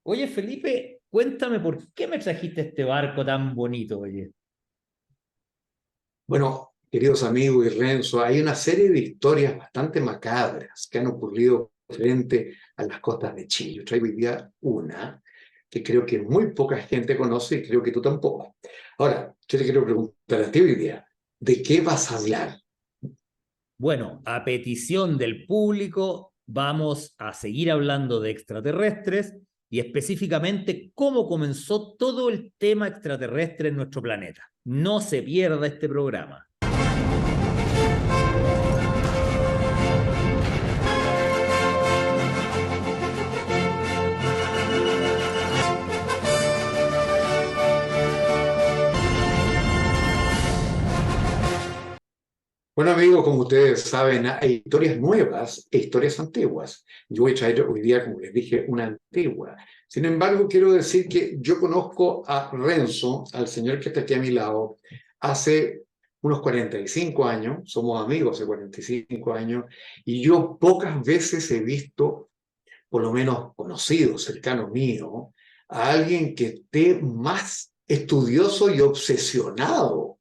Oye, Felipe, cuéntame por qué me trajiste este barco tan bonito, oye. Bueno, queridos amigos y Renzo, hay una serie de historias bastante macabras que han ocurrido frente a las costas de Chile. Yo traigo hoy día una que creo que muy poca gente conoce y creo que tú tampoco. Ahora, yo te quiero preguntar a ti hoy día, ¿de qué vas a hablar? Bueno, a petición del público, vamos a seguir hablando de extraterrestres y específicamente cómo comenzó todo el tema extraterrestre en nuestro planeta. No se pierda este programa. Bueno, amigos, como ustedes saben, hay historias nuevas e historias antiguas. Yo voy a traer hoy día, como les dije, una antigua. Sin embargo, quiero decir que yo conozco a Renzo, al señor que está aquí a mi lado, hace unos 45 años, somos amigos hace 45 años, y yo pocas veces he visto, por lo menos conocido, cercano mío, a alguien que esté más estudioso y obsesionado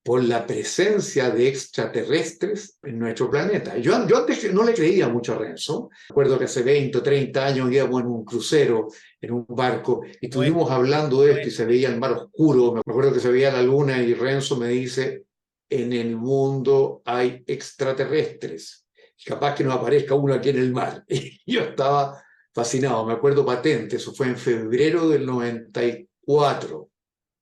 por la presencia de extraterrestres en nuestro planeta. Yo antes no le creía mucho a Renzo. Recuerdo que hace 20 o 30 años íbamos en un crucero, en un barco, y Bueno, estuvimos hablando de esto y bueno. se veía el mar oscuro. Me acuerdo que se veía la luna y Renzo me dice, en el mundo hay extraterrestres. Capaz que nos aparezca uno aquí en el mar. Y yo estaba fascinado, me acuerdo patente, eso fue en febrero del 94.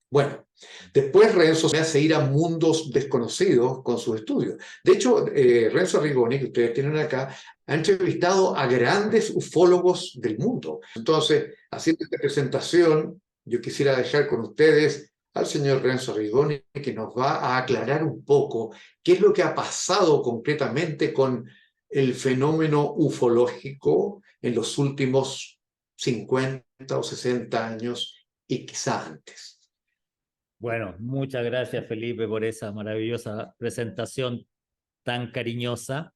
Bueno, después Renzo me hace ir a mundos desconocidos con sus estudios. De hecho, Renzo Rigoni, que ustedes tienen acá, ha entrevistado a grandes ufólogos del mundo. Entonces, haciendo esta presentación, yo quisiera dejar con ustedes al señor Renzo Rigoni, que nos va a aclarar un poco qué es lo que ha pasado concretamente con el fenómeno ufológico en los últimos 50 o 60 años y quizá antes. Bueno, muchas gracias, Felipe, por esa maravillosa presentación tan cariñosa.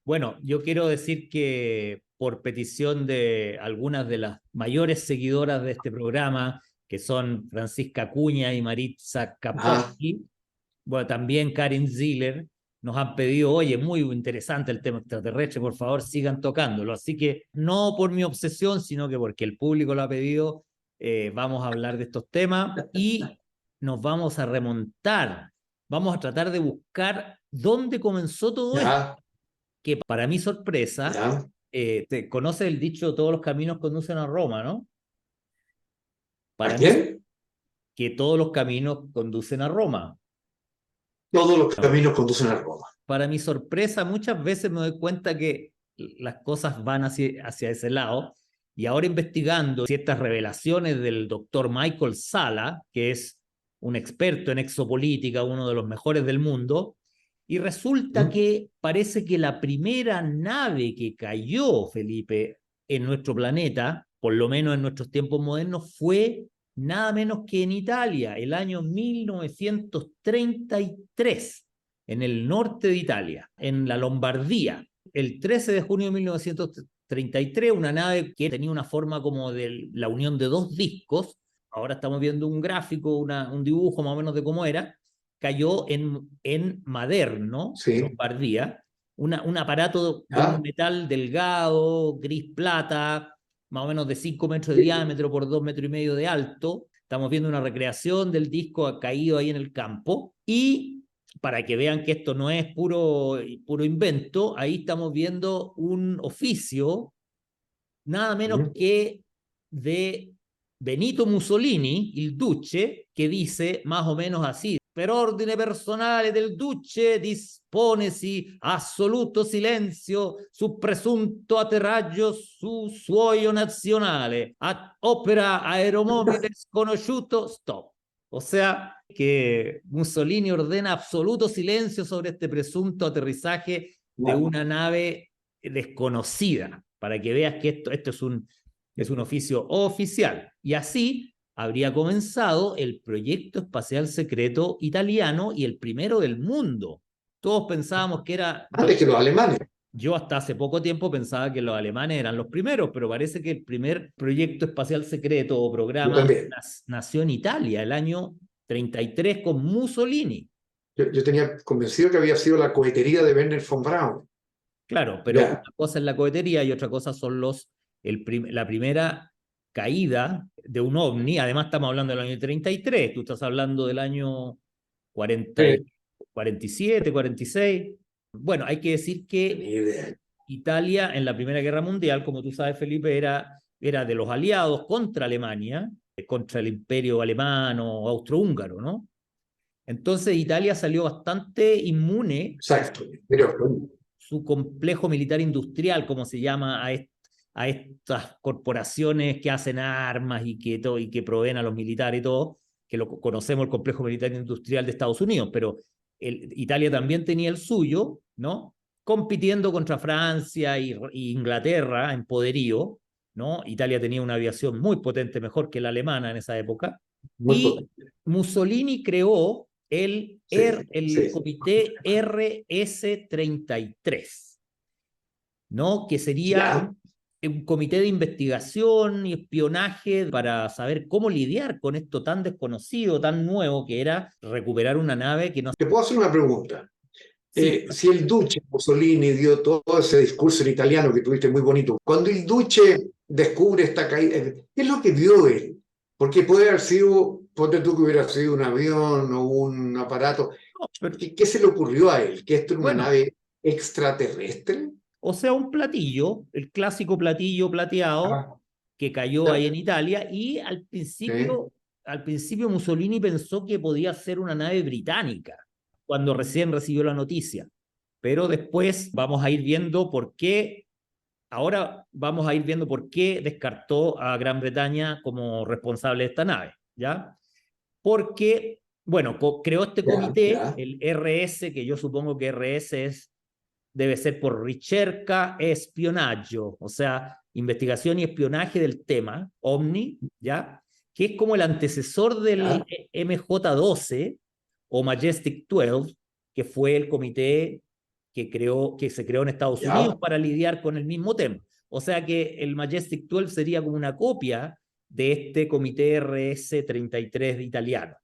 Bueno, yo quiero decir que por petición de algunas de las mayores seguidoras de este programa, que son Francisca Acuña y Maritza Ah, Kapowski, bueno, también Karin Ziller, nos han pedido, oye, muy interesante el tema extraterrestre, por favor sigan tocándolo. Así que no por mi obsesión, sino que porque el público lo ha pedido, vamos a hablar de estos temas y nos vamos a remontar, vamos a tratar de buscar dónde comenzó todo esto, ya, que para mi sorpresa, ya. te conoces el dicho, todos los caminos conducen a Roma, ¿no? ¿A Para mí, quién? que todos los caminos conducen a Roma. Todos los caminos conducen a Roma. Para mi sorpresa, muchas veces me doy cuenta que las cosas van hacia ese lado. Y ahora investigando ciertas revelaciones del doctor Michael Sala, que es un experto en exopolítica, uno de los mejores del mundo, y resulta ¿Mm? que parece que la primera nave que cayó, Felipe, en nuestro planeta, por lo menos en nuestros tiempos modernos, fue nada menos que en Italia, el año 1933 en el norte de Italia, en la Lombardía. El 13 de junio de 1933, una nave que tenía una forma como de la unión de dos discos, ahora estamos viendo un gráfico, un dibujo más o menos de cómo era, cayó en Maderno, Sí, Lombardía, un aparato de un ya. metal delgado, gris plata, más o menos de 5 metros de ¿Qué? diámetro por 2 metros y medio de alto. Estamos viendo una recreación del disco caído ahí en el campo. Y para que vean que esto no es puro invento, ahí estamos viendo un oficio nada menos ¿Mm? que de Benito Mussolini, il Duce, che dice más o menos así: per ordine personale del Duce disponesi assoluto silenzio su presunto atterraggio su suolo nazionale, ad opera aeromobile sconosciuto, stop. O sea, que Mussolini ordena absoluto silencio sobre este presunto aterrizaje de Ya. una nave desconocida, para que veas que esto es un oficio oficial. Y así habría comenzado el proyecto espacial secreto italiano y el primero del mundo. Todos pensábamos que era Antes que los alemanes. Yo hasta hace poco tiempo pensaba que los alemanes eran los primeros, pero parece que el primer proyecto espacial secreto o Yo programa también. nació en Italia, el año 33 con Mussolini. Yo tenía convencido que había sido la cohetería de Werner von Braun. Claro, pero una Ya. cosa es la cohetería y otra cosa son la primera caída de un ovni. Además estamos hablando del año 33, tú estás hablando del año 40, Sí. 47, 46. Bueno, hay que decir que Ni idea. Italia en la Primera Guerra Mundial, como tú sabes, Felipe, era de los aliados contra Alemania, contra el imperio alemán o austrohúngaro, ¿no? Entonces Italia salió bastante inmune Exacto. Pero, su complejo militar industrial, como se llama a estas corporaciones que hacen armas y que proveen a los militares y todo, que lo conocemos el complejo militar industrial de Estados Unidos, pero Italia también tenía el suyo, ¿no? Compitiendo contra Francia y Inglaterra en poderío, ¿no? Italia tenía una aviación muy potente, mejor que la alemana en esa época, muy y potente. Mussolini creó Sí, el sí. comité RS-33, ¿no? Que sería Ya. un comité de investigación y espionaje para saber cómo lidiar con esto tan desconocido, tan nuevo, que era recuperar una nave que no... Te puedo hacer una pregunta. Sí, Si el Duce Mussolini dio todo ese discurso en italiano que tuviste muy bonito, cuando el Duce descubre esta caída, ¿qué es lo que vio él? Porque puede haber sido, ponte tú que hubiera sido un avión o un aparato. pero, ¿Qué se le ocurrió a él? ¿Que esto era una bueno, nave extraterrestre? o sea, un platillo, el clásico platillo plateado Ah, que cayó ahí ya. en Italia y Sí. al principio Mussolini pensó que podía ser una nave británica cuando recién recibió la noticia. Pero después vamos a ir viendo por qué, ahora vamos a ir viendo por qué descartó a Gran Bretaña como responsable de esta nave, ¿ya? Porque, bueno, creó este Ya, comité, ya, el RS, que yo supongo que RS debe ser por ricerca e espionaggio, o sea, investigación y espionaje del tema, OVNI, ¿ya? Que es como el antecesor del ya. MJ-12 o Majestic 12, que fue el comité que se creó en Estados Unidos Ya. para lidiar con el mismo tema. O sea que el Majestic 12 sería como una copia de este comité RS-33 italiano.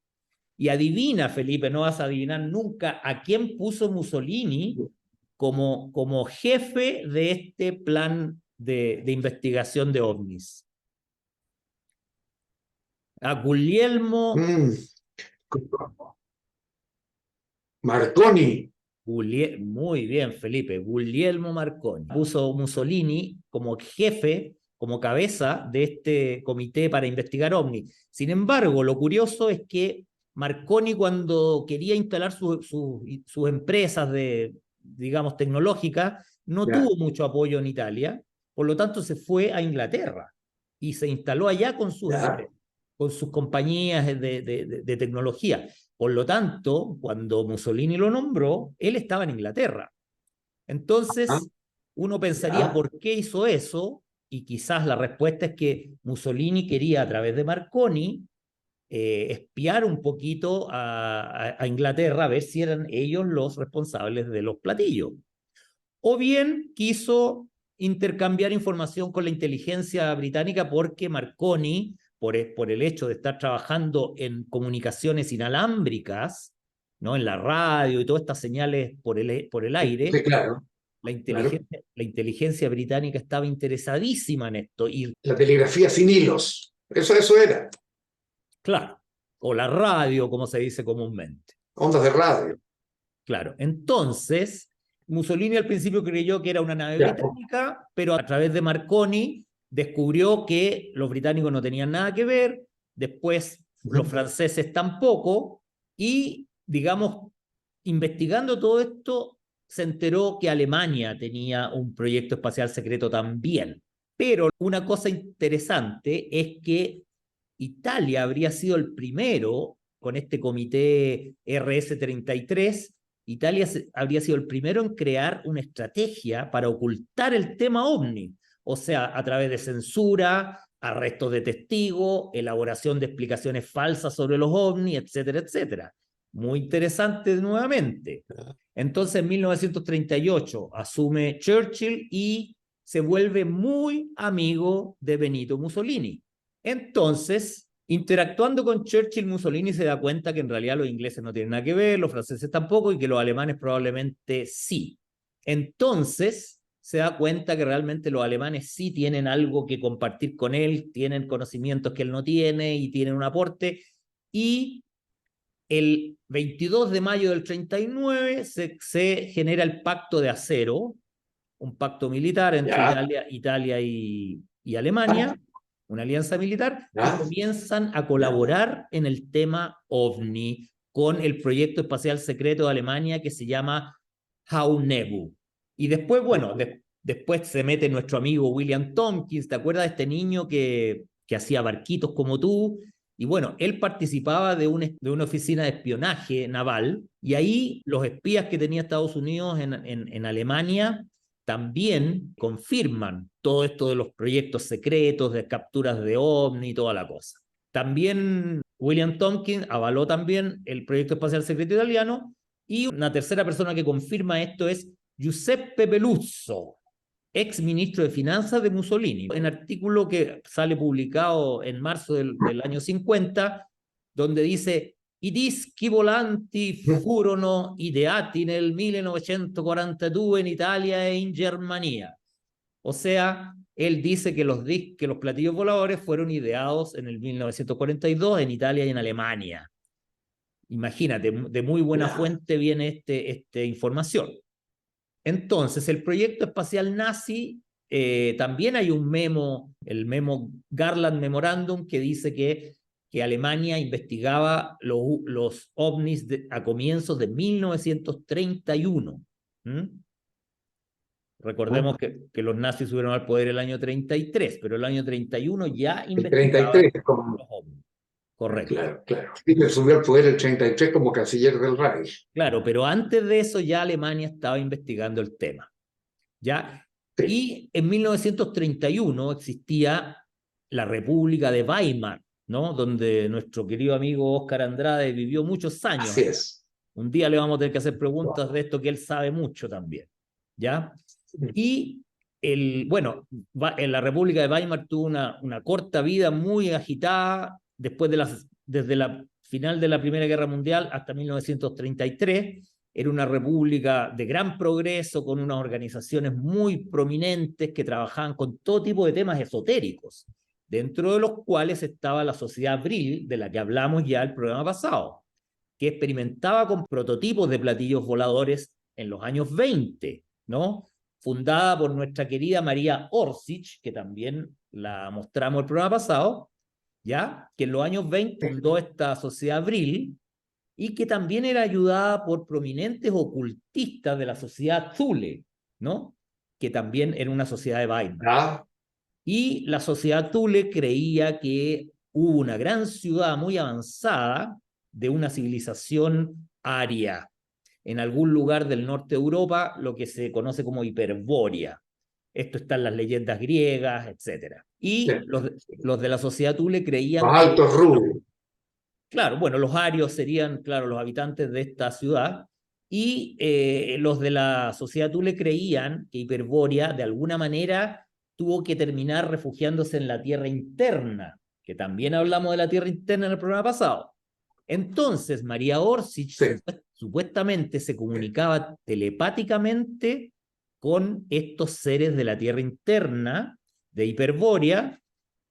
Y adivina, Felipe, no vas a adivinar nunca a quién puso Mussolini como jefe de este plan de investigación de ovnis. A Guglielmo, Mm. Marconi. Muy bien, Felipe, Guglielmo Marconi. Puso Mussolini como jefe, como cabeza de este comité para investigar ovnis. Sin embargo, lo curioso es que Marconi, cuando quería instalar sus empresas digamos, tecnológicas, no Ya. tuvo mucho apoyo en Italia, por lo tanto se fue a Inglaterra y se instaló allá con sus Ya. empresas, con sus compañías de tecnología. Por lo tanto, cuando Mussolini lo nombró, él estaba en Inglaterra. Ah, Entonces, uno pensaría, ya. ¿por qué hizo eso? Y quizás la respuesta es que Mussolini quería, a través de Marconi, espiar un poquito a Inglaterra, a ver si eran ellos los responsables de los platillos. O bien quiso intercambiar información con la inteligencia británica porque Marconi, por el hecho de estar trabajando en comunicaciones inalámbricas, ¿no? En la radio y todas estas señales por el Sí, aire, claro, claro. la inteligencia británica estaba interesadísima en esto. Y La telegrafía sin hilos. Eso era. claro, o la radio, como se dice comúnmente. Ondas de radio. Claro, entonces Mussolini al principio creyó que era una nave Ya. británica, pero a través de Marconi descubrió que los británicos no tenían nada que ver, después los franceses tampoco, y digamos, investigando todo esto, se enteró que Alemania tenía un proyecto espacial secreto también. Pero una cosa interesante es que Italia habría sido el primero con este comité RS-33. Italia habría sido el primero en crear una estrategia para ocultar el tema ovni, o sea, a través de censura, arrestos de testigos, elaboración de explicaciones falsas sobre los ovnis, etcétera, etcétera. muy interesante nuevamente. Entonces, en 1938 asume Churchill y se vuelve muy amigo de Benito Mussolini. Entonces, interactuando con Churchill, Mussolini se da cuenta que en realidad los ingleses no tienen nada que ver, los franceses tampoco, y que los alemanes probablemente sí. Entonces, se da cuenta que realmente los alemanes sí tienen algo que compartir con él, tienen conocimientos que él no tiene y tienen un aporte, y el 22 de mayo del 39 se genera el Pacto de Acero, un pacto militar entre Italia y Alemania, una alianza militar, y comienzan a colaborar en el tema OVNI con el proyecto espacial secreto de Alemania que se llama Haunebu. Y después, bueno, después se mete nuestro amigo William Tompkins, ¿te acuerdas de este niño que hacía barquitos como tú? Y bueno, él participaba de una oficina de espionaje naval, y ahí los espías que tenía Estados Unidos en Alemania también confirman todo esto de los proyectos secretos, de capturas de OVNI y toda la cosa. También William Tompkins avaló también el proyecto espacial secreto italiano, y una tercera persona que confirma esto es Giuseppe Peluzzo, ex ministro de Finanzas de Mussolini, en artículo que sale publicado en marzo del año 50, donde dice: i dischi volanti furono ideati nel 1942 en Italia e in Germania. O sea, él dice que los platillos voladores fueron ideados en el 1942 en Italia y en Alemania. Imagínate, de muy buena fuente viene esta información. Entonces, el proyecto espacial nazi, también hay un memo, el memo Garland Memorandum, que dice que Alemania investigaba los ovnis a comienzos de 1931. Recordemos que los nazis subieron al poder el año 33, pero el año 31 ya investigaban los ovnis. Correcto. Claro, claro. Y me subió al poder el 33 como canciller del Reich. Claro, pero antes de eso ya Alemania estaba investigando el tema. ¿Ya? Sí. Y en 1931 existía la República de Weimar, ¿no? Donde nuestro querido amigo Óscar Andrade vivió muchos años. Así es. Un día le vamos a tener que hacer preguntas de esto, que él sabe mucho también. ¿Ya? Y bueno, en la República de Weimar tuvo una corta vida muy agitada desde la final de la Primera Guerra Mundial hasta 1933. Era una república de gran progreso, con unas organizaciones muy prominentes que trabajaban con todo tipo de temas esotéricos, dentro de los cuales estaba la Sociedad Vril, de la que hablamos ya el programa pasado, que experimentaba con prototipos de platillos voladores en los años 20, ¿no? Fundada por nuestra querida María Orsic, que también la mostramos el programa pasado, ¿ya? Que en los años 20 fundó esta Sociedad Vril, y que también era ayudada por prominentes ocultistas de la sociedad Thule, ¿no? Que también era una sociedad de Weimar. Y la sociedad Thule creía que hubo una gran ciudad muy avanzada de una civilización aria en algún lugar del norte de Europa, lo que se conoce como Hiperbórea. Esto está en las leyendas griegas, etc. Y los de la sociedad Thule creían los altos rubios. Claro, bueno, los arios serían, claro, los habitantes de esta ciudad, y los de la sociedad Thule creían que Hiperbórea de alguna manera tuvo que terminar refugiándose en la tierra interna, que también hablamos de la tierra interna en el programa pasado. Entonces, María Orsic supuestamente se comunicaba telepáticamente con estos seres de la tierra interna de Hiperbórea,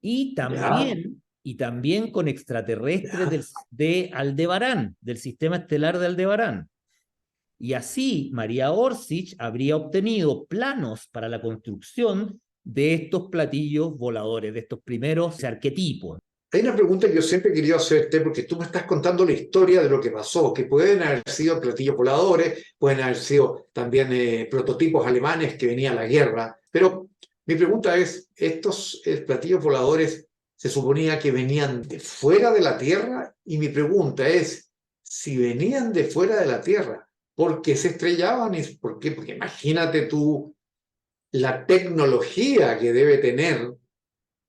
y también con extraterrestres de Aldebarán, del sistema estelar de Aldebarán. Y así María Orsic habría obtenido planos para la construcción de estos platillos voladores, de estos primeros arquetipos. Hay una pregunta que yo siempre he querido hacerte, porque tú me estás contando la historia de lo que pasó, que pueden haber sido platillos voladores, pueden haber sido también prototipos alemanes que venían a la guerra, pero mi pregunta es, ¿estos platillos voladores se suponía que venían de fuera de la Tierra? Y mi pregunta es, si venían de fuera de la Tierra, ¿por qué se estrellaban? ¿Por qué? Porque imagínate tú la tecnología que debe tener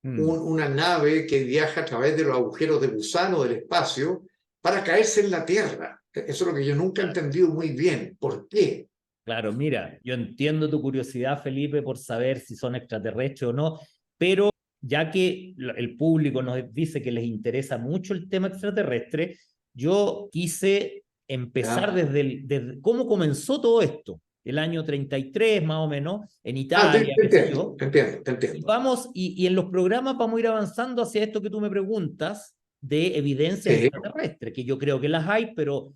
una nave que viaja a través de los agujeros de gusano del espacio para caerse en la Tierra. Eso es lo que yo nunca he entendido muy bien. ¿Por qué? Claro, mira, yo entiendo tu curiosidad, Felipe, por saber si son extraterrestres o no, pero ya que el público nos dice que les interesa mucho el tema extraterrestre, yo quise empezar ¿Ya? desde cómo comenzó todo esto, el año 33 más o menos, en Te, Italia, te qué sé entiendo, yo, te entiendo, te y entiendo. vamos, y en los programas vamos a ir avanzando hacia esto que tú me preguntas de evidencias Sí, extraterrestres, que yo creo que las hay, pero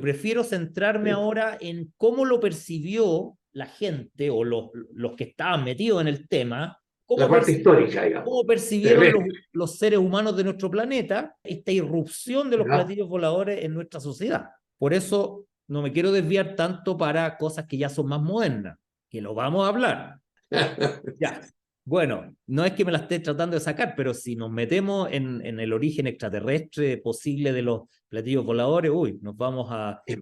prefiero centrarme ahora en cómo lo percibió la gente o los que estaban metidos en el tema, la cómo, parte histórica, digamos, cómo percibieron terrestre. los seres humanos de nuestro planeta esta irrupción de los ¿Ya? platillos voladores en nuestra sociedad. Por eso no me quiero desviar tanto para cosas que ya son más modernas, que lo vamos a hablar. Ya. Bueno, no es que me la esté tratando de sacar, pero si nos metemos en el origen extraterrestre posible de los platillos voladores, uy, nos vamos Es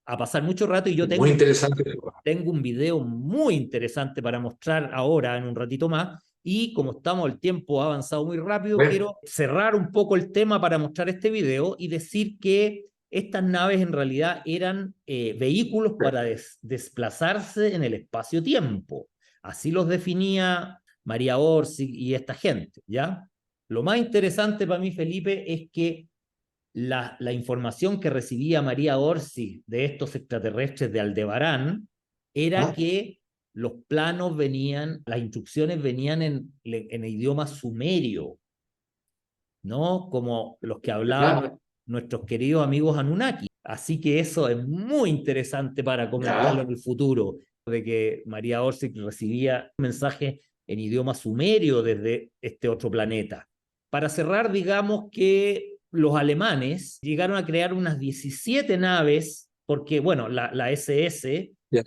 a pasar mucho rato y yo muy interesante. tengo un video muy interesante para mostrar ahora en un ratito más y como estamos, el tiempo ha avanzado muy rápido, Bueno, quiero cerrar un poco el tema para mostrar este video y decir que estas naves en realidad eran vehículos para desplazarse en el espacio-tiempo. Así los definía María Orsi y esta gente, ¿ya? Lo más interesante para mí, Felipe, es que la información que recibía María Orsi de estos extraterrestres de Aldebarán era ¿ah? que los planos venían, las instrucciones venían en idioma sumerio, ¿no? Como los que ¿Ya? hablaban nuestros queridos amigos Anunnaki. Así que eso es muy interesante para comentarlo ¿Ya? en el futuro, de que María Orsic recibía mensajes en idioma sumerio desde este otro planeta. Para cerrar, digamos que los alemanes llegaron a crear unas 17 naves, porque, bueno, la SS, ¿Ya?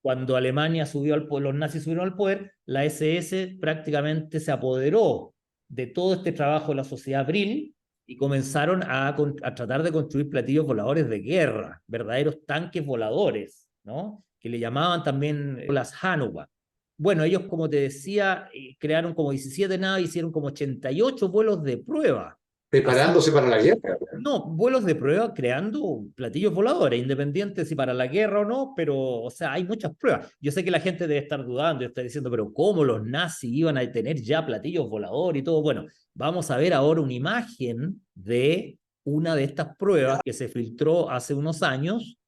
cuando Alemania subió al poder, los nazis subieron al poder, la SS prácticamente se apoderó de todo este trabajo de la sociedad Brill y comenzaron a tratar de construir platillos voladores de guerra, verdaderos tanques voladores, ¿no? Que le llamaban también las Hanuwa. Bueno, ellos, como te decía, crearon como 17 naves, hicieron como 88 vuelos de prueba. Así, Preparándose para la guerra. no, vuelos de prueba creando platillos voladores, independiente si para la guerra o no, pero, o sea, hay muchas pruebas. Yo sé que la gente debe estar dudando y está diciendo, pero ¿cómo los nazis iban a tener ya platillos voladores y todo? Bueno, vamos a ver ahora una imagen de una de estas pruebas que se filtró hace unos años.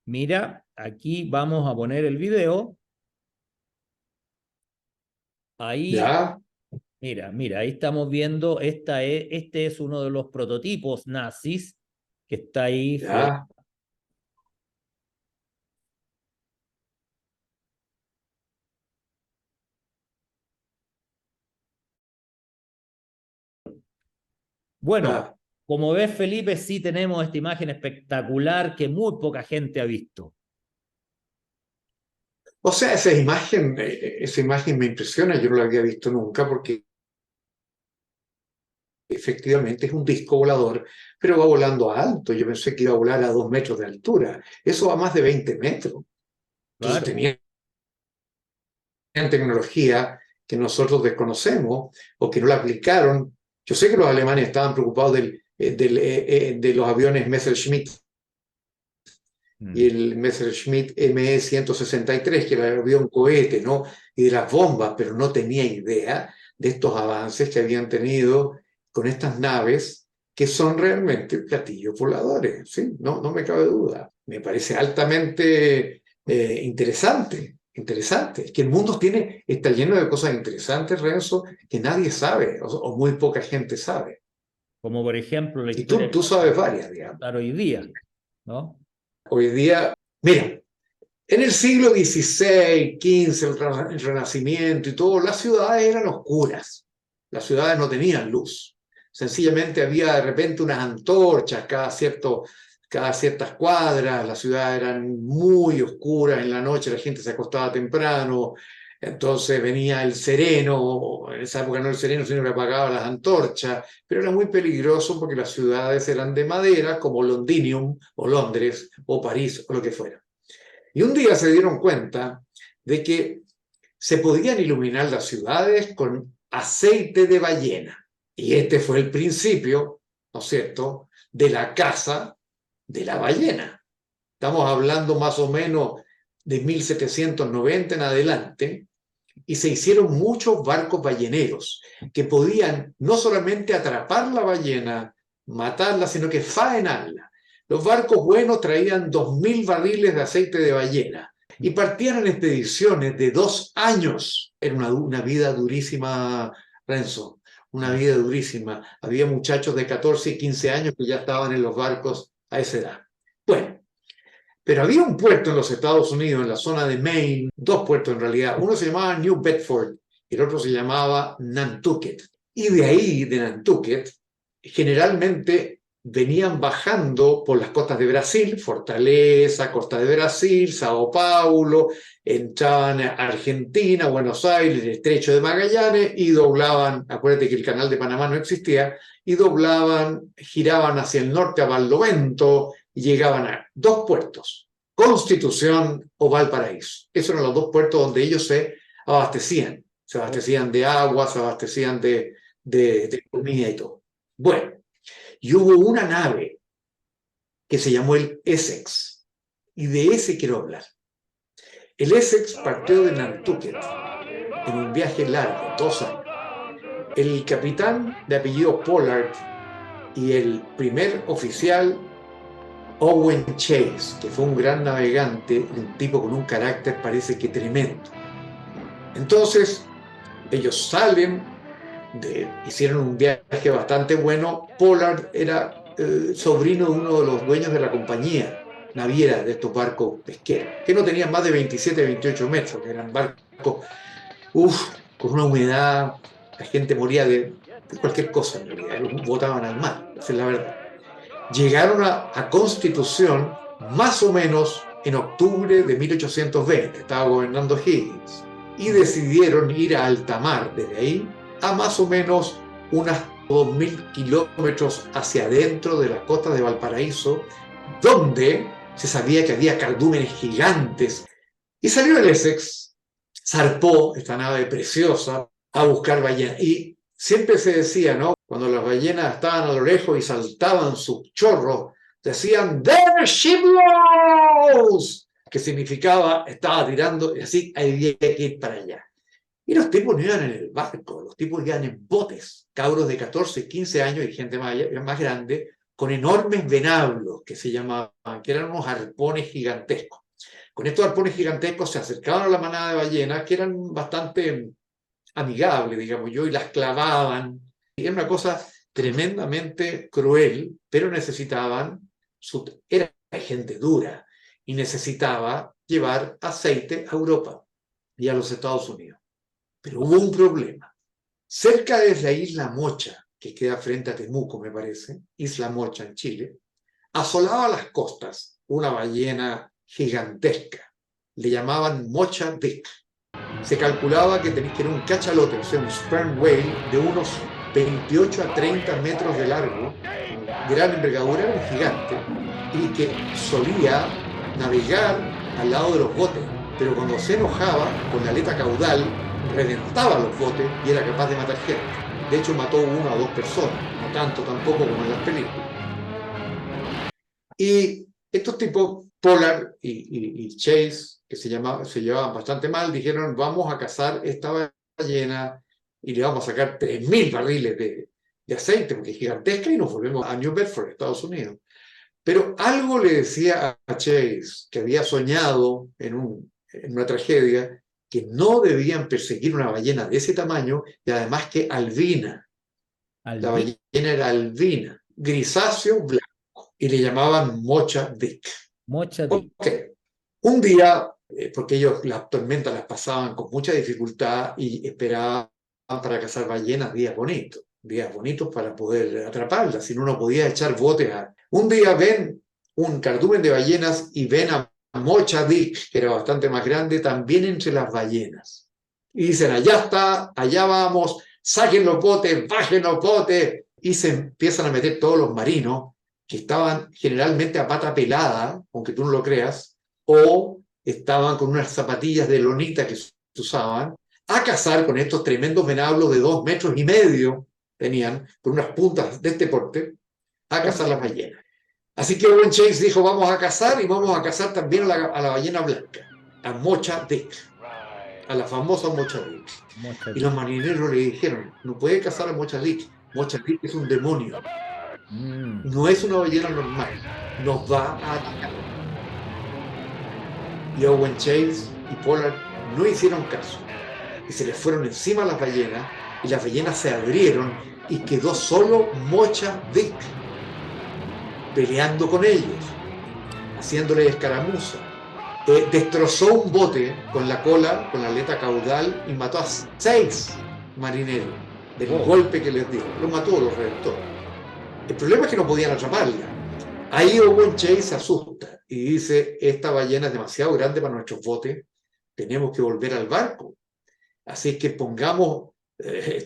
Mira, aquí vamos a poner el video. Ahí, ¿Ya? mira, ahí estamos viendo, este es uno de los prototipos nazis que está ahí. ¿Ya? Bueno, ¿Ya? como ves, Felipe, sí tenemos esta imagen espectacular que muy poca gente ha visto. O sea, esa imagen me impresiona, yo no la había visto nunca porque efectivamente es un disco volador, pero va volando alto. Yo pensé que iba a volar a 2 metros de altura. Eso va a más de 20 metros. Entonces Claro. tenían tecnología que nosotros desconocemos o que no la aplicaron. Yo sé que los alemanes estaban preocupados de los aviones Messerschmitt y Mm. el Messerschmitt ME-163, que era el avión cohete, ¿no? Y de las bombas, pero no tenía idea de estos avances que habían tenido con estas naves que son realmente platillos voladores, ¿sí? No, no me cabe duda. Me parece altamente interesante, interesante. Que el mundo está lleno de cosas interesantes, Renzo, que nadie sabe o muy poca gente sabe. Como por ejemplo la Y historia tú que sabes varias, digamos. contar hoy día, ¿no? Hoy día, mira, en el siglo XVI, XV, el Renacimiento y todo, las ciudades eran oscuras. Las ciudades no tenían luz. Sencillamente había de repente unas antorchas cada ciertas cuadras. Las ciudades eran muy oscuras en la noche, la gente se acostaba temprano. Entonces venía el sereno, en esa época no el sereno, sino que apagaba las antorchas, pero era muy peligroso porque las ciudades eran de madera, como Londinium, o Londres, o París, o lo que fuera. Y un día se dieron cuenta de que se podían iluminar las ciudades con aceite de ballena. Y este fue el principio, ¿no es cierto?, de la caza de la ballena. Estamos hablando más o menos de 1790 en adelante, y se hicieron muchos barcos balleneros que podían no solamente atrapar la ballena, matarla, sino que faenarla. Los barcos buenos traían 2000 barriles de aceite de ballena y partían en expediciones de 2 años. Era una vida durísima, Renzo, una vida durísima. Había muchachos de 14 y 15 años que ya estaban en los barcos a esa edad. Bueno, pero había un puerto en los Estados Unidos, en la zona de Maine, 2 puertos en realidad. Uno se llamaba New Bedford y el otro se llamaba Nantucket. Y de ahí, de Nantucket, generalmente venían bajando por las costas de Brasil, Fortaleza, Costa de Brasil, Sao Paulo, entraban a Argentina, Buenos Aires, el Estrecho de Magallanes y doblaban, acuérdate que el Canal de Panamá no existía, y doblaban, giraban hacia el norte a Barlovento y llegaban a 2 puertos, Constitución o Valparaíso. Esos eran los 2 puertos donde ellos se abastecían de agua, se abastecían de comida y todo. Bueno, y hubo una nave que se llamó el Essex, y de ese quiero hablar. El Essex partió de Nantucket en un viaje largo, 2 años. El capitán de apellido Pollard y el primer oficial Owen Chase, que fue un gran navegante, un tipo con un carácter parece que tremendo. Entonces, ellos salen, hicieron un viaje bastante bueno. Pollard era sobrino de uno de los dueños de la compañía naviera de estos barcos pesqueros, que no tenían más de 27, 28 metros, que eran barcos, con una humedad, la gente moría de cualquier cosa en realidad, los botaban al mar, esa es la verdad. Llegaron a Constitución más o menos en octubre de 1820, estaba gobernando Higgins, y decidieron ir a alta mar desde ahí a más o menos unas 2000 kilómetros hacia adentro de las costas de Valparaíso, donde se sabía que había cardúmenes gigantes. Y salió el Essex, zarpó esta nave preciosa a buscar ballenas. Y siempre se decía, ¿no? Cuando las ballenas estaban a lo lejos y saltaban sus chorros, decían, "There she blows", que significaba, estaba tirando, y así había que ir para allá. Y los tipos no iban en el barco, los tipos iban en botes, cabros de 14, 15 años y gente más grande, con enormes venablos, que se llamaban, que eran unos arpones gigantescos. Con estos arpones gigantescos se acercaban a la manada de ballenas, que eran bastante amigables, digamos yo, y las clavaban. Y era una cosa tremendamente cruel, pero era gente dura, y necesitaba llevar aceite a Europa y a los Estados Unidos. Pero hubo un problema. Cerca de la isla Mocha, que queda frente a Temuco, me parece, Isla Mocha en Chile, asolaba las costas una ballena gigantesca. Le llamaban Mocha Dick. Se calculaba que era un cachalote, o sea, un sperm whale de unos 28 a 30 metros de largo, gran envergadura, era un gigante, y que solía navegar al lado de los botes, pero cuando se enojaba, con la aleta caudal, reventaba los botes y era capaz de matar gente. De hecho, mató 1 o 2 personas, no tanto tampoco como en las películas. Y estos tipos, Pollard y Chase, que se llevaban bastante mal, dijeron, vamos a cazar esta ballena y le vamos a sacar 3000 barriles de aceite, porque es gigantesca, y nos volvemos a New Bedford, Estados Unidos. Pero algo le decía a Chase, que había soñado en una tragedia, que no debían perseguir una ballena de ese tamaño, y además que albina. La ballena era albina, grisáceo, blanco, y le llamaban Mocha Dick. Mocha Dick. Okay. Un día, porque ellos las tormentas las pasaban con mucha dificultad y esperaban para cazar ballenas días bonitos para poder atraparlas, si no, no podía echar botes. Un día ven un cardumen de ballenas y ven a Mocha Dick, que era bastante más grande, también entre las ballenas. Y dicen, allá está, allá vamos, saquen los botes, bajen los botes, y se empiezan a meter todos los marinos, que estaban generalmente a pata pelada, aunque tú no lo creas, o estaban con unas zapatillas de lonita que se usaban, a cazar con estos tremendos venablos de 2,5 metros, tenían, con unas puntas de este porte, a cazar las ballenas. Así que Owen Chase dijo, vamos a cazar y vamos a cazar también a la ballena blanca, a Mocha Dick, a la famosa Mocha Dick. Y los marineros le dijeron, no puede cazar a Mocha Dick. Mocha Dick es un demonio, no es una ballena normal, nos va a atacar. Y Owen Chase y Pollard no hicieron caso y se les fueron encima a las ballenas y las ballenas se abrieron y quedó solo Mocha Dick peleando con ellos, haciéndole escaramuza. Destrozó un bote con la cola, con la aleta caudal y mató a 6 marineros del golpe que les dio. Los mató, los reventó. El problema es que no podían atraparla. Ahí Owen Chase se asusta y dice, esta ballena es demasiado grande para nuestros botes, tenemos que volver al barco. Así que pongamos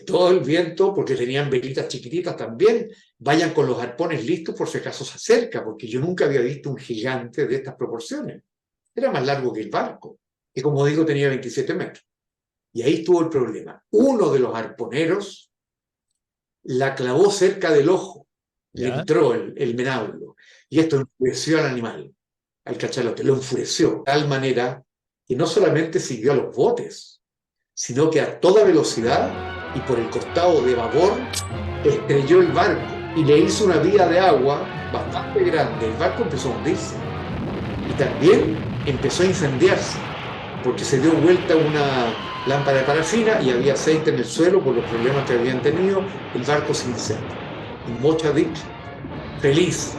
todo el viento, porque tenían velitas chiquititas también, vayan con los arpones listos por si acaso se acerca, porque yo nunca había visto un gigante de estas proporciones. Era más largo que el barco, que como digo tenía 27 metros. Y ahí estuvo el problema. Uno de los arponeros la clavó cerca del ojo, le entró el venablo, y esto enfureció al animal, al cachalote, lo enfureció de tal manera que no solamente siguió a los botes, sino que a toda velocidad y por el costado de babor estrelló el barco y le hizo una vía de agua bastante grande. El barco empezó a hundirse y también empezó a incendiarse porque se dio vuelta una lámpara de parafina y había aceite en el suelo por los problemas que habían tenido. El barco se incendia y Mocha Dick, feliz,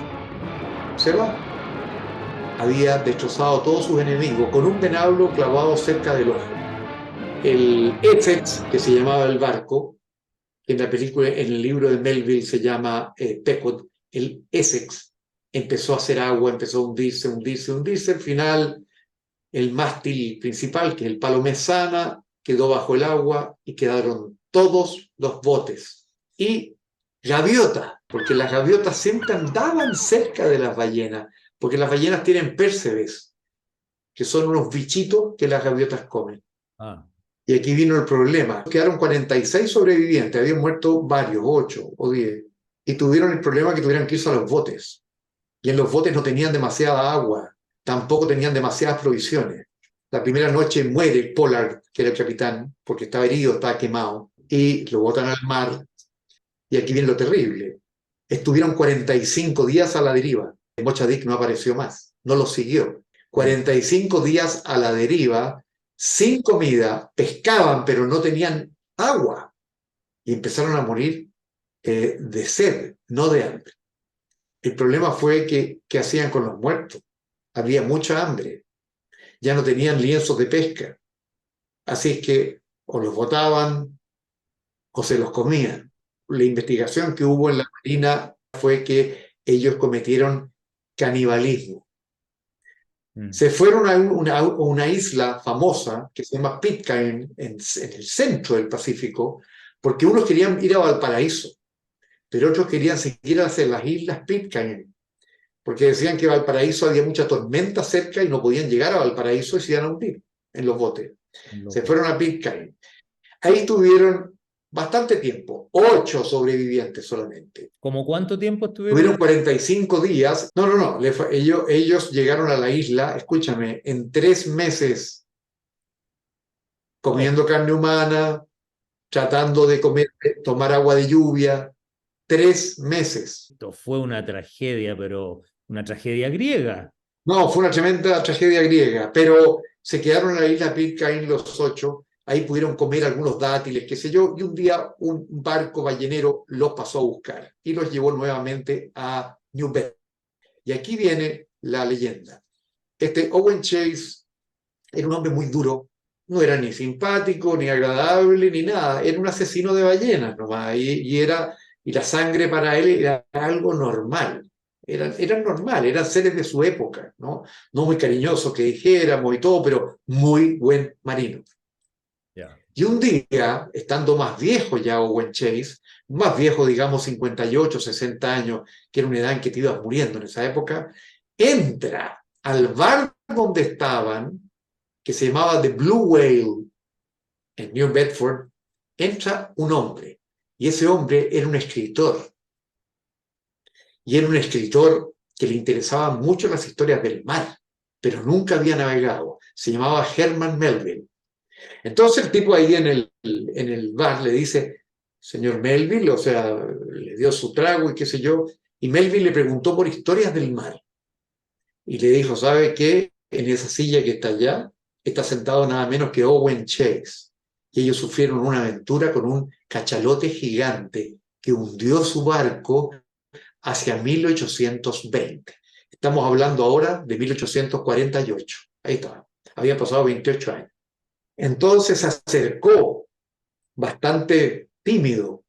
se va. Había destrozado a todos sus enemigos con un venablo clavado cerca del ojo. El Essex, que se llamaba el barco, en la película, en el libro de Melville se llama Pequod, el Essex empezó a hacer agua, empezó a hundirse, hundirse, hundirse. Al final, el mástil principal, que es el palo mesana, quedó bajo el agua y quedaron todos los botes. Y gaviotas, porque las gaviotas siempre andaban cerca de las ballenas, porque las ballenas tienen pércebes, que son unos bichitos que las gaviotas comen. Y aquí vino el problema. Quedaron 46 sobrevivientes, habían muerto varios, 8 o 10, y tuvieron el problema que tuvieran que irse a los botes. Y en los botes no tenían demasiada agua, tampoco tenían demasiadas provisiones. La primera noche muere Pollard, que era el capitán, porque estaba herido, estaba quemado, y lo botan al mar. Y aquí viene lo terrible. Estuvieron 45 días a la deriva. Mocha Dick no apareció más, no lo siguió. 45 días a la deriva, sin comida, pescaban, pero no tenían agua. Y empezaron a morir de sed, no de hambre. El problema fue que, ¿qué hacían con los muertos? Había mucha hambre. Ya no tenían lienzos de pesca. Así es que o los botaban o se los comían. La investigación que hubo en la Marina fue que ellos cometieron canibalismo. Se fueron a una isla famosa que se llama Pitcairn, en el centro del Pacífico, porque unos querían ir a Valparaíso, pero otros querían seguir hacia las islas Pitcairn, porque decían que Valparaíso había mucha tormenta cerca y no podían llegar a Valparaíso y se iban a hundir en los botes. Se fueron a Pitcairn. Ahí estuvieron bastante tiempo, 8 sobrevivientes solamente. ¿Cómo cuánto tiempo estuvieron? Tuvieron 45 días. No. Ellos llegaron a la isla, escúchame, en 3 meses, comiendo carne humana, tratando de tomar agua de lluvia. 3 meses. Esto fue una tragedia, pero una tragedia griega. No, fue una tremenda tragedia griega, pero se quedaron en la isla Pitcairn los 8. Ahí pudieron comer algunos dátiles, qué sé yo, y un día un barco ballenero los pasó a buscar y los llevó nuevamente a New Bedford. Y aquí viene la leyenda. Owen Chase era un hombre muy duro, no era ni simpático, ni agradable, ni nada, era un asesino de ballenas nomás, y la sangre para él era algo normal. Eran normal, eran seres de su época, ¿no? No muy cariñosos que dijéramos y todo, pero muy buen marino. Y un día, estando más viejo ya Owen Chase, más viejo, digamos 58, 60 años, que era una edad en que te ibas muriendo en esa época, entra al bar donde estaban, que se llamaba The Blue Whale, en New Bedford, entra un hombre, y ese hombre era un escritor. Y era un escritor que le interesaban mucho las historias del mar, pero nunca había navegado. Se llamaba Herman Melville. Entonces el tipo ahí en el bar le dice, señor Melville, o sea, le dio su trago y qué sé yo, y Melville le preguntó por historias del mar. Y le dijo, ¿sabe qué? En esa silla que está allá está sentado nada menos que Owen Chase. Y ellos sufrieron una aventura con un cachalote gigante que hundió su barco hacia 1820. Estamos hablando ahora de 1848. Ahí está. Había pasado 28 años. Entonces se acercó bastante tímido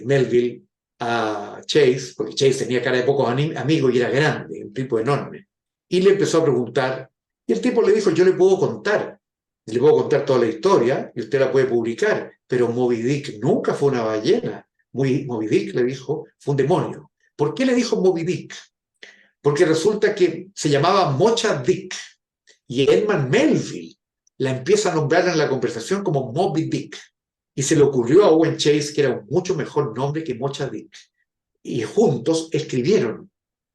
Melville a Chase, porque Chase tenía cara de pocos amigos y era grande, un tipo enorme. Y le empezó a preguntar, y el tipo le dijo, yo le puedo contar toda la historia y usted la puede publicar, pero Moby Dick nunca fue una ballena. Moby Dick, le dijo, fue un demonio. ¿Por qué le dijo Moby Dick? Porque resulta que se llamaba Mocha Dick y Edmund Melville la empieza a nombrar en la conversación como Moby Dick. Y se le ocurrió a Owen Chase que era un mucho mejor nombre que Mocha Dick. Y juntos escribieron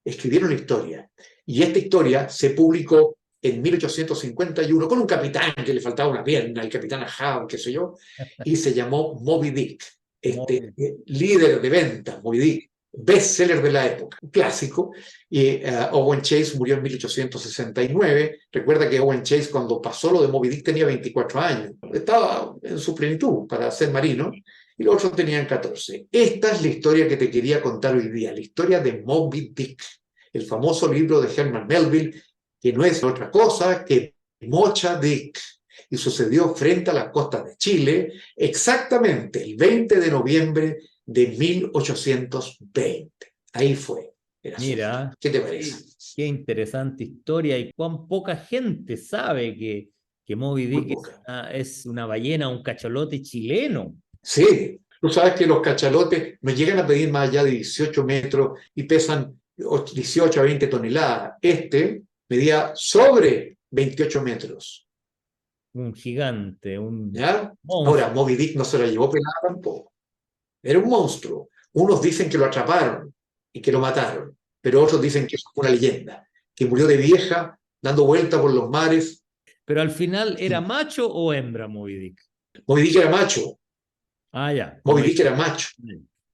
la historia. Y esta historia se publicó en 1851 con un capitán que le faltaba una pierna, el capitán Ahab, qué sé yo, y se llamó Moby Dick. Líder de ventas, Moby Dick, bestseller de la época, un clásico. Y Owen Chase murió en 1869. Recuerda que Owen Chase, cuando pasó lo de Moby Dick, tenía 24 años. Estaba en su plenitud para ser marino, y los otros tenían 14. Esta es la historia que te quería contar hoy día, la historia de Moby Dick, el famoso libro de Herman Melville, que no es otra cosa que Mocha Dick. Y sucedió frente a las costas de Chile, exactamente el 20 de noviembre de 1820. Ahí fue el asunto. Mira, ¿Qué te parece? qué interesante historia y cuán poca gente sabe que Moby Dick es una ballena, un cachalote chileno. Sí, tú sabes que los cachalotes no llegan a pedir más allá de 18 metros y pesan 18 a 20 toneladas. Este medía sobre 28 metros. Un gigante, un ¿Ya? monstruo. Ahora, Moby Dick no se la llevó pelada tampoco. Era un monstruo. Unos dicen que lo atraparon y que lo mataron, pero otros dicen que es una leyenda, que murió de vieja dando vueltas por los mares. Pero al final, ¿era macho o hembra Moby Dick? Moby Dick era macho. Ah, ya. Moby Dick era macho.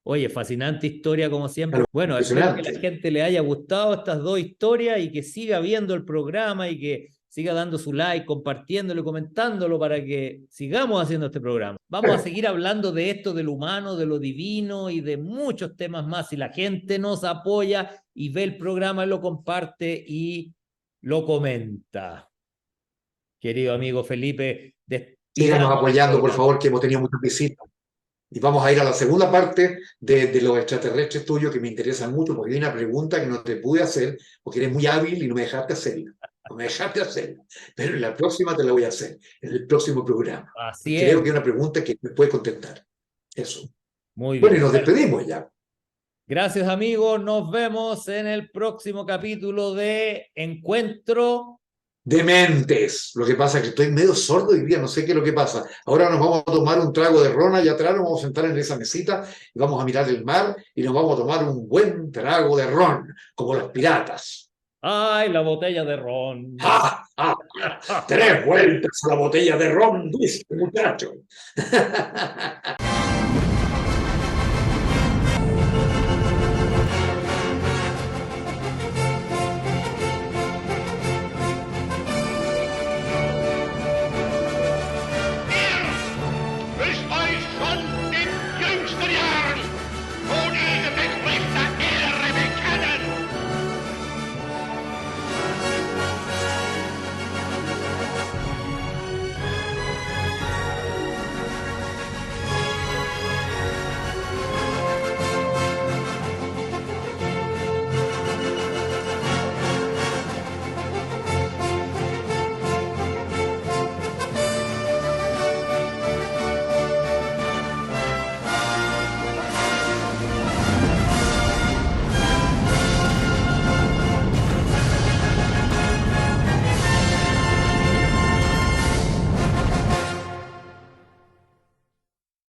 Oye, fascinante historia como siempre. Claro, Bueno, espero que a la gente le haya gustado estas dos historias y que siga viendo el programa y que siga dando su like, compartiéndolo y comentándolo para que sigamos haciendo este programa. Vamos a seguir hablando de esto, del humano, de lo divino y de muchos temas más. Si la gente nos apoya y ve el programa, lo comparte y lo comenta. Querido amigo Felipe, síganos apoyando, por favor, que hemos tenido muchas visitas. Y vamos a ir a la segunda parte de los extraterrestres tuyos, que me interesan mucho, porque hay una pregunta que no te pude hacer, porque eres muy hábil y no me dejaste hacerla. No me dejaste hacerla. Pero en la próxima te la voy a hacer, en el próximo programa. Así es. Creo que es una pregunta que me puede contestar. Eso. Muy bien. Bueno, y nos despedimos ya. Gracias, amigos. Nos vemos en el próximo capítulo de Encuentro Dementes. Lo que pasa es que estoy medio sordo hoy día, no sé qué es lo que pasa. Ahora nos vamos a tomar un trago de ron allá atrás, nos vamos a sentar en esa mesita y vamos a mirar el mar y nos vamos a tomar un buen trago de ron, como los piratas. ¡Ay, la botella de ron! ¡Ah, ah! 3 vueltas a la botella de ron, dice el muchacho.